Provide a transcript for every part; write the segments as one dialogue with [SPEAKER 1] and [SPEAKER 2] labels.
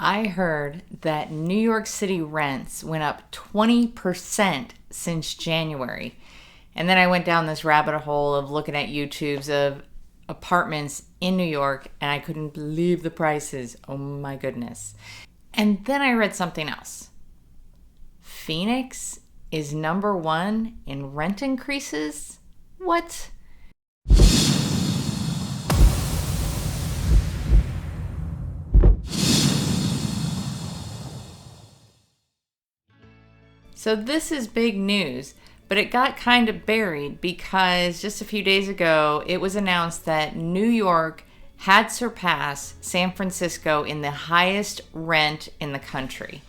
[SPEAKER 1] I heard that New York City rents went up 20% since January. And then I went down this rabbit hole of looking at YouTubes of apartments in New York, and I couldn't believe the prices. Oh my goodness. And then I read something else. Phoenix is number one in rent increases? What? So this is big news, but it got kind of buried because just a few days ago, it was announced that New York had surpassed San Francisco in the highest rent in the country.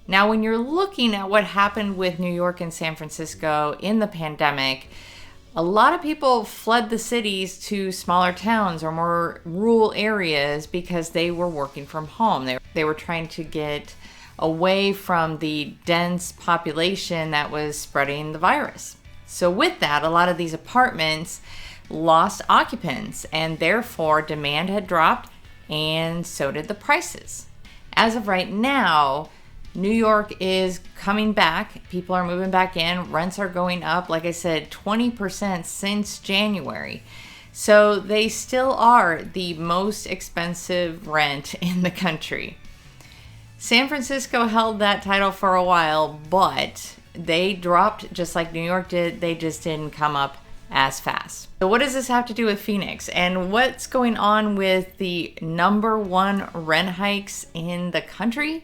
[SPEAKER 1] Now, when you're looking at what happened with New York and San Francisco in the pandemic, a lot of people fled the cities to smaller towns or more rural areas because they were working from home. They were trying to get away from the dense population that was spreading the virus. So with that, a lot of these apartments lost occupants, and therefore demand had dropped, and so did the prices. As of right now, New York is coming back. People are moving back in. Rents are going up, like I said, 20% since January. So they still are the most expensive rent in the country. San Francisco held that title for a while, but they dropped just like New York did. They just didn't come up as fast. So what does this have to do with Phoenix? And what's going on with the number one rent hikes in the country?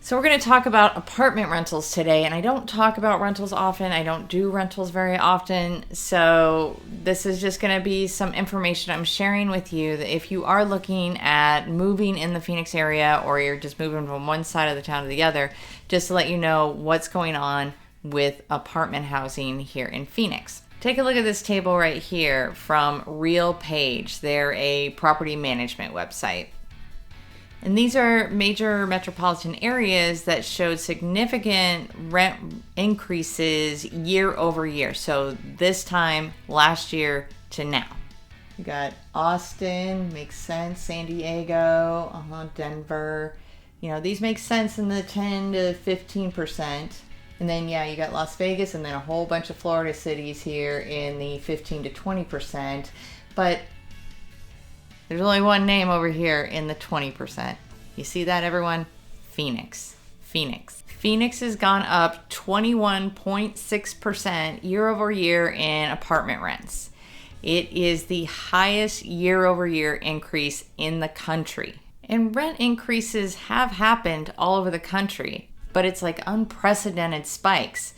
[SPEAKER 1] So we're going to talk about apartment rentals today, and I don't talk about rentals often. I don't do rentals very often. So this is just going to be some information I'm sharing with you that if you are looking at moving in the Phoenix area, or you're just moving from one side of the town to the other, just to let you know what's going on with apartment housing here in Phoenix. Take a look at this table right here from RealPage. They're a property management website. And these are major metropolitan areas that showed significant rent increases year over year. So this time last year to now. You got Austin, makes sense, San Diego, Denver. You know, these make sense in the 10 to 15%. And then, yeah, you got Las Vegas and then a whole bunch of Florida cities here in the 15 to 20%. But there's only one name over here in the 20%. You see that, everyone? Phoenix. Phoenix has gone up 21.6% year over year in apartment rents. It is the highest year over year increase in the country. And rent increases have happened all over the country, but it's like unprecedented spikes.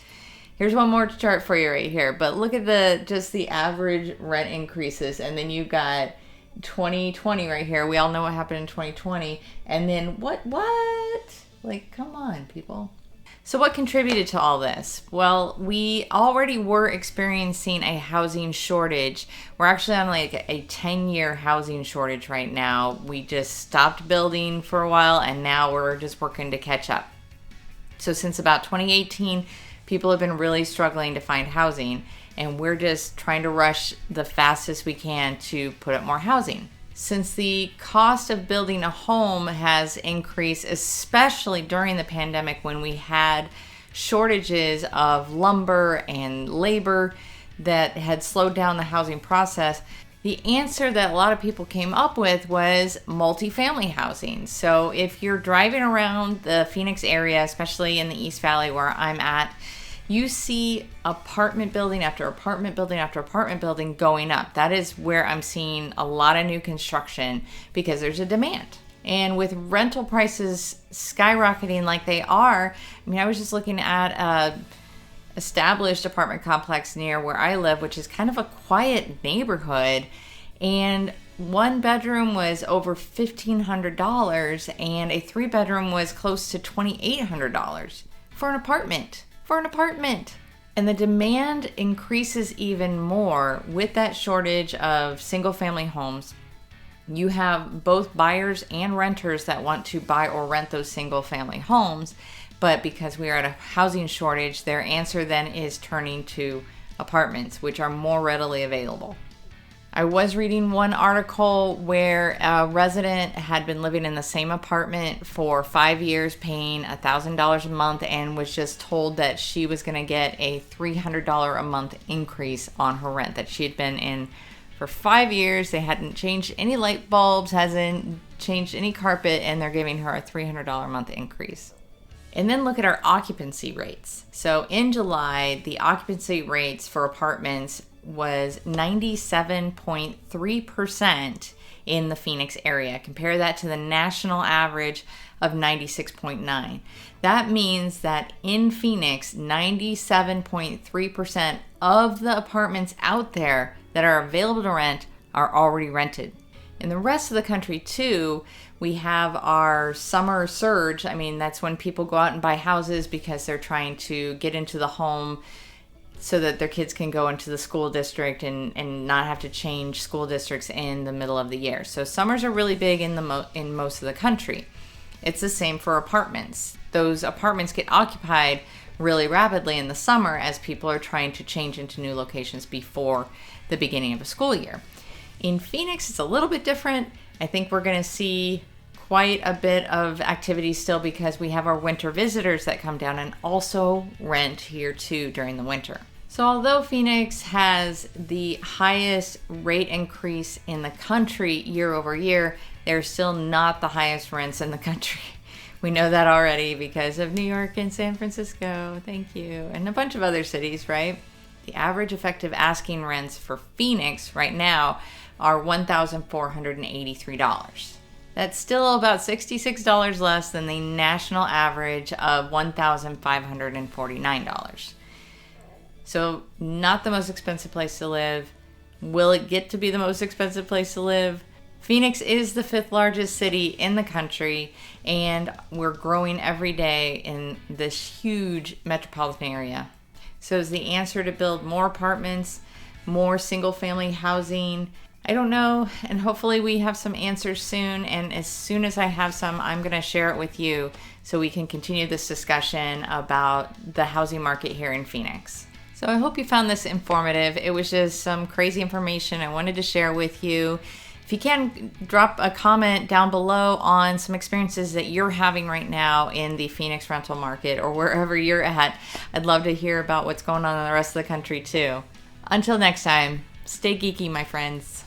[SPEAKER 1] Here's one more chart for you right here, but look at the average rent increases, and then you've got 2020 right here. We all know what happened in 2020. And then what? Like, come on, people. So what contributed to all this? Well, we already were experiencing a housing shortage. We're actually on like a 10-year housing shortage right now. We just stopped building for a while, and now we're just working to catch up. So since about 2018, people have been really struggling to find housing, and we're just trying to rush the fastest we can to put up more housing. Since the cost of building a home has increased, especially during the pandemic when we had shortages of lumber and labor that had slowed down the housing process, the answer that a lot of people came up with was multifamily housing. So if you're driving around the Phoenix area, especially in the East Valley where I'm at, you see apartment building after apartment building after apartment building going up. That is where I'm seeing a lot of new construction because there's a demand. And with rental prices skyrocketing like they are, I mean, I was just looking at a established apartment complex near where I live, which is kind of a quiet neighborhood, and one bedroom was over $1,500 and a 3-bedroom was close to $2,800 for an apartment. And the demand increases even more with that shortage of single-family homes. You have both buyers and renters that want to buy or rent those single-family homes, but because we are at a housing shortage, their answer then is turning to apartments, which are more readily available. I was reading one article where a resident had been living in the same apartment for 5 years, paying $1,000 a month, and was just told that she was going to get a $300 a month increase on her rent, that she had been in for 5 years. They hadn't changed any light bulbs, hasn't changed any carpet, and they're giving her a $300 a month increase. And then look at our occupancy rates. So in July, the occupancy rates for apartments was 97.3% in the Phoenix area. Compare that to the national average of 96.9. That means that in Phoenix, 97.3% of the apartments out there that are available to rent are already rented. In the rest of the country too, we have our summer surge. I mean, that's when people go out and buy houses because they're trying to get into the home so that their kids can go into the school district and not have to change school districts in the middle of the year. So summers are really big in most of the country. It's the same for apartments. Those apartments get occupied really rapidly in the summer as people are trying to change into new locations before the beginning of a school year. In Phoenix, it's a little bit different. I think we're going to see quite a bit of activity still because we have our winter visitors that come down and also rent here too during the winter. So although Phoenix has the highest rate increase in the country year over year, they're still not the highest rents in the country. We know that already because of New York and San Francisco, thank you, and a bunch of other cities, right? The average effective asking rents for Phoenix right now are $1,483. That's still about $66 less than the national average of $1,549. So not the most expensive place to live. Will it get to be the most expensive place to live? Phoenix is the 5th largest city in the country, and we're growing every day in this huge metropolitan area. So is the answer to build more apartments, more single-family housing? I don't know, and hopefully we have some answers soon, and as soon as I have some, I'm going to share it with you so we can continue this discussion about the housing market here in Phoenix. So I hope you found this informative. It was just some crazy information I wanted to share with you. If you can, drop a comment down below on some experiences that you're having right now in the Phoenix rental market or wherever you're at. I'd love to hear about what's going on in the rest of the country too. Until next time, stay geeky, my friends.